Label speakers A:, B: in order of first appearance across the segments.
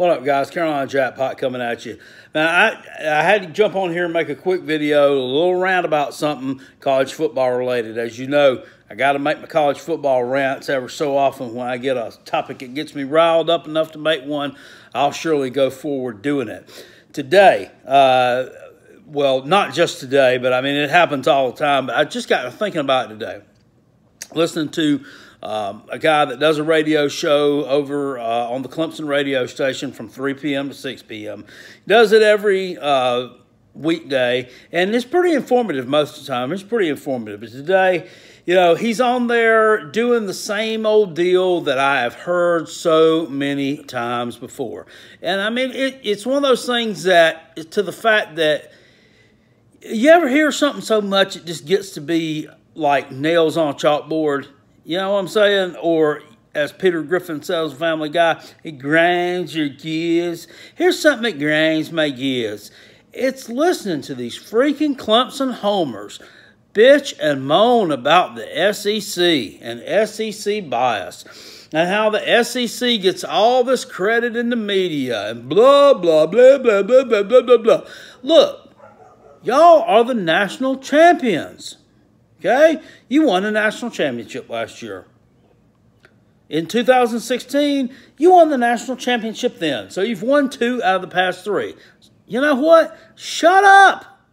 A: What up, guys? Carolina Jackpot coming at you. Now, I had to jump on here and make a quick video, a little rant about something college football related. As you know, I got to make my college football rants ever so often. When I get a topic that gets me riled up enough to make one, I'll surely go forward doing it. Today, well, not just today, but I mean, it happens all the time, but I just got thinking about it today. Listening to a guy that does a radio show over on the Clemson radio station from 3 p.m. to 6 p.m. He does it every weekday, and it's pretty informative most of the time. It's pretty informative. But today, you know, he's on there doing the same old deal that I have heard so many times before. And I mean, it's one of those things that, to the fact that you ever hear something so much it just gets to be like nails on a chalkboard. You know what I'm saying? Or as Peter Griffin says, Family Guy, it grinds your gears. Here's something that grinds my gears. It's listening to these freaking Clemson homers bitch and moan about the SEC and SEC bias and how the SEC gets all this credit in the media and blah, blah, blah, blah, blah, blah, blah, blah, blah. Look, y'all are the national champions. Okay? You won a national championship last year. In 2016, you won the national championship then. So you've won 2 out of the past 3. You know what? Shut up.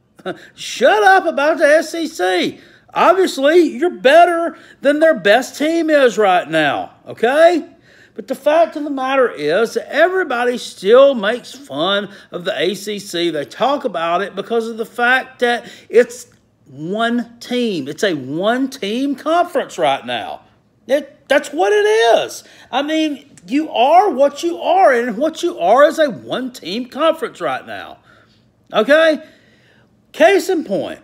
A: Shut up about the SEC. Obviously, you're better than their best team is right now. Okay? But the fact of the matter is that everybody still makes fun of the ACC. They talk about it because of the fact that it's one team. It's a one-team conference right now. That's what it is. I mean, you are what you are, and what you are is a one-team conference right now. Okay? Case in point,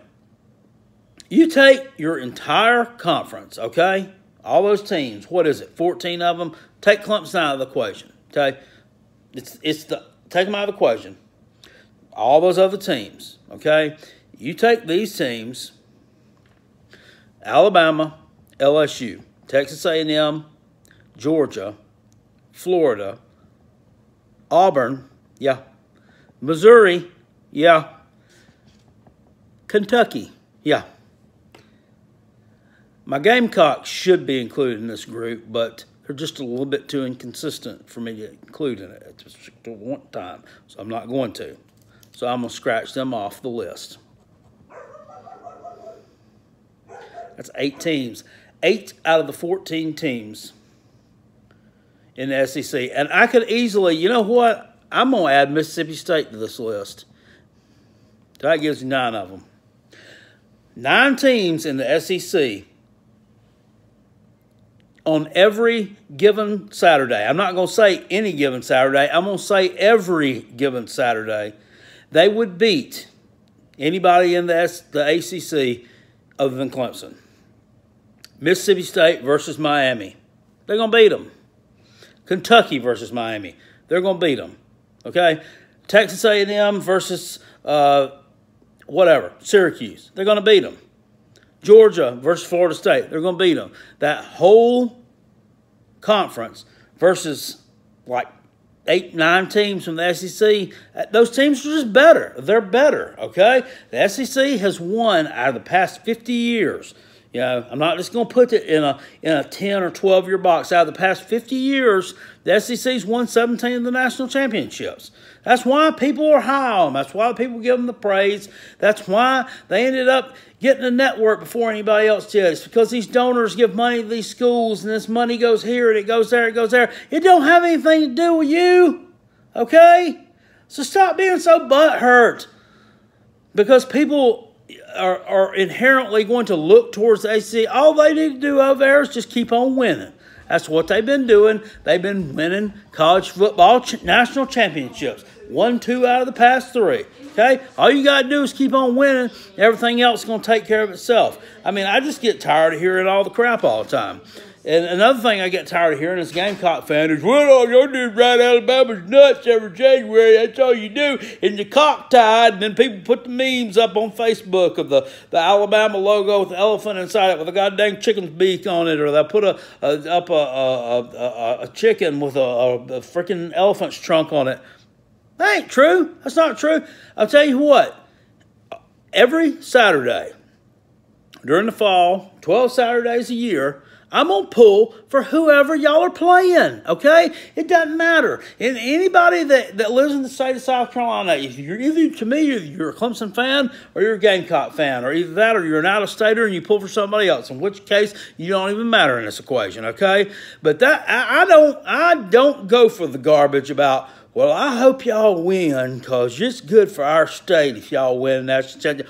A: you take your entire conference, okay? All those teams, what is it, 14 of them? Take Clemson out of the equation, okay? Take them out of the equation. All those other teams, okay? You take these teams, Alabama, LSU, Texas A&M, Georgia, Florida, Auburn, yeah, Missouri, yeah, Kentucky, yeah. My Gamecocks should be included in this group, but they're just a little bit too inconsistent for me to include in it at this one time, so I'm not going to. So I'm going to scratch them off the list. That's 8 teams. 8 out of the 14 teams in the SEC. And I could easily, you know what? I'm going to add Mississippi State to this list. That gives you 9 of them. 9 teams in the SEC on every given Saturday. I'm not going to say any given Saturday. I'm going to say every given Saturday. They would beat anybody in the ACC other than Clemson. Mississippi State versus Miami. They're going to beat them. Kentucky versus Miami. They're going to beat them. Okay? Texas A&M versus whatever, Syracuse. They're going to beat them. Georgia versus Florida State. They're going to beat them. That whole conference versus like 8, 9 teams from the SEC, those teams are just better. They're better, okay? The SEC has won out of the past 50 years. You know, I'm not just going to put it in a 10 or 12-year box. Out of the past 50 years, the SEC's won 17 of the national championships. That's why people are high on them. That's why people give them the praise. That's why they ended up getting a network before anybody else did. It's because these donors give money to these schools, and this money goes here, and it goes there, it goes there. It don't have anything to do with you, okay? So stop being so butthurt because people are inherently going to look towards the ACC. All they need to do over there is just keep on winning. That's what they've been doing. They've been winning college football national championships. 1, 2 out of the past 3. Okay? All you got to do is keep on winning. Everything else is going to take care of itself. I mean, I just get tired of hearing all the crap all the time. And another thing I get tired of hearing as a Gamecock fan is, well, all you do is ride Alabama's nuts every January. That's all you do. And you cock-tied, and then people put the memes up on Facebook of the Alabama logo with the elephant inside it with a goddamn chicken's beak on it, or they'll put a chicken with a freaking elephant's trunk on it. That ain't true. That's not true. I'll tell you what. Every Saturday during the fall, 12 Saturdays a year, I'm going to pull for whoever y'all are playing, okay? It doesn't matter. And anybody that lives in the state of South Carolina, if you're to me, you're a Clemson fan or you're a Gamecock fan, or either that or you're an out-of-stater and you pull for somebody else, in which case you don't even matter in this equation, okay? But that I don't go for the garbage about, well, I hope y'all win because it's good for our state if y'all win national championship.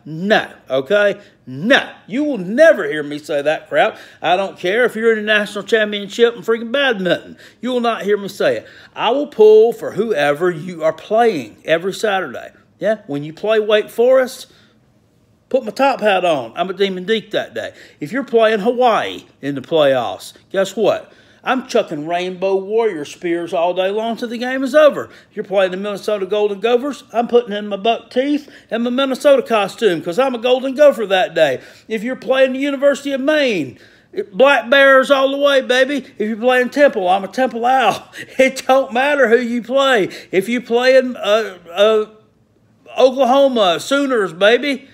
A: No, okay? No, you will never hear me say that crap. I don't care if you're in a national championship in freaking badminton. You will not hear me say it. I will pull for whoever you are playing every Saturday. Yeah, when you play Wake Forest, put my top hat on. I'm a Demon Deek that day. If you're playing Hawaii in the playoffs, guess what? I'm chucking Rainbow Warrior spears all day long till the game is over. If you're playing the Minnesota Golden Gophers, I'm putting in my buck teeth and my Minnesota costume because I'm a Golden Gopher that day. If you're playing the University of Maine, Black Bears all the way, baby. If you're playing Temple, I'm a Temple Owl. It don't matter who you play. If you're playing Oklahoma Sooners, baby.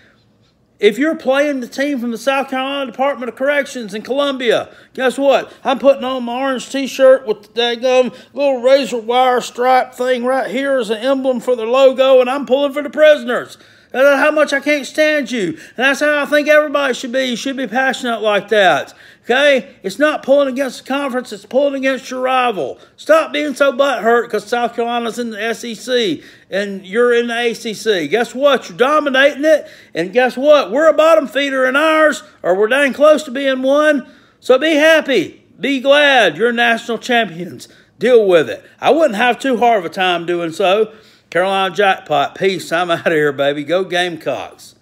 A: If you're playing the team from the South Carolina Department of Corrections in Columbia, guess what? I'm putting on my orange T-shirt with the daggum little razor wire stripe thing right here as an emblem for their logo, and I'm pulling for the prisoners. That's how much I can't stand you. And that's how I think everybody should be. You should be passionate like that. Okay? It's not pulling against the conference. It's pulling against your rival. Stop being so butthurt because South Carolina's in the SEC and you're in the ACC. Guess what? You're dominating it. And guess what? We're a bottom feeder in ours, or we're dang close to being one. So be happy. Be glad you're national champions. Deal with it. I wouldn't have too hard of a time doing so. Carolina Jackpot. Peace. I'm out of here, baby. Go Gamecocks.